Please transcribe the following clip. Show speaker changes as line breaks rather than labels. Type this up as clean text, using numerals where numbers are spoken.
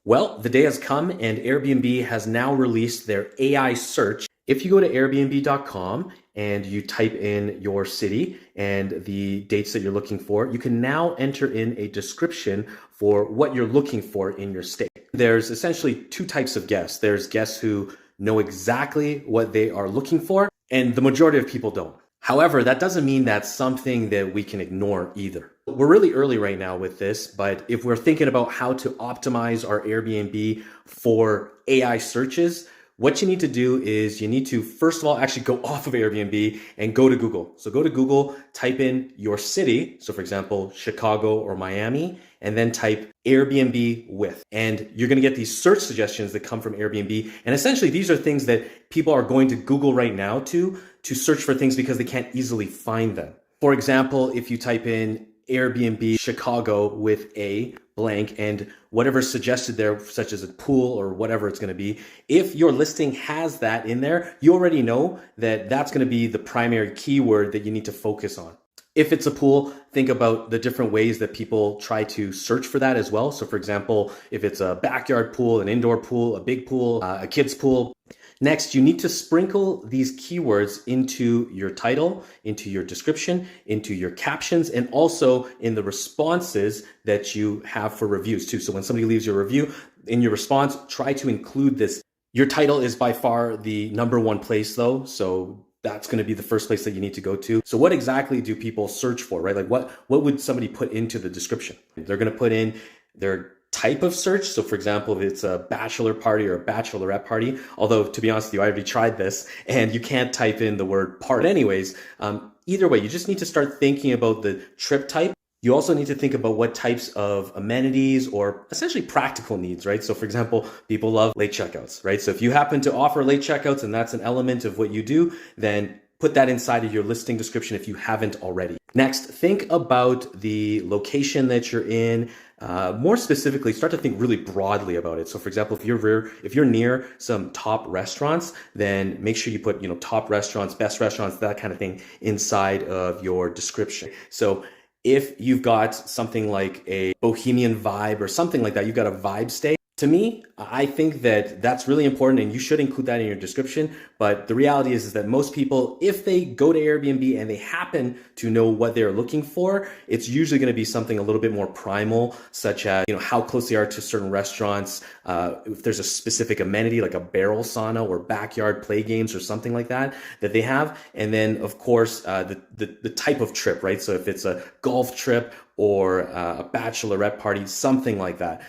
Well, the day has come and Airbnb has now released their AI search. If you go to airbnb.com and you type in your city and the dates that you're looking for, you can now enter in a description for what you're looking for in your state. There's essentially two types of guests. There's guests who know exactly what they are looking for, and the majority of people don't. However, that doesn't mean that's something that we can ignore either. We're really early right now with this, but if we're thinking about how to optimize our Airbnb for AI searches, what you need to do is you need to, first of all, actually go off of Airbnb and go to Google. So go to Google, type in your city. So for example, Chicago or Miami, and then type Airbnb with. And you're gonna get these search suggestions that come from Airbnb. And essentially these are things that people are going to Google right now to search for things because they can't easily find them. For example, if you type in Airbnb Chicago with a blank and whatever's suggested there, such as a pool or whatever it's going to be, if your listing has that in there, you already know that that's going to be the primary keyword that you need to focus on. If it's a pool, think about the different ways that people try to search for that as well. So for example, if it's a backyard pool, an indoor pool, a big pool, a kid's pool. Next, you need to sprinkle these keywords into your title, into your description, into your captions, and also in the responses that you have for reviews too. So when somebody leaves your review, in your response, try to include this. Your title is by far the number one place though, so that's going to be the first place that you need to go to. So what exactly do people search for, right? Like what would somebody put into the description? They're going to put in their type of search. So for example, if it's a bachelor party or a bachelorette party, although to be honest with you, I already tried this and you can't type in the word part anyways. Either way, you just need to start thinking about the trip type. You also need to think about what types of amenities or essentially practical needs, right? So for example, people love late checkouts, right? So if you happen to offer late checkouts and that's an element of what you do, then put that inside of your listing description if you haven't already. Next, think about the location that you're in. More specifically, start to think really broadly about it. So for example, if you're near some top restaurants, then make sure you put, top restaurants, best restaurants, that kind of thing inside of your description. So if you've got something like a bohemian vibe or something like that, you've got a vibe stay. To me, I think that that's really important and you should include that in your description. But the reality is that most people, if they go to Airbnb and they happen to know what they're looking for, it's usually going to be something a little bit more primal, such as, how close they are to certain restaurants. If there's a specific amenity like a barrel sauna or backyard play games or something like that they have. And then of course, the type of trip, right? So if it's a golf trip or a bachelorette party, something like that.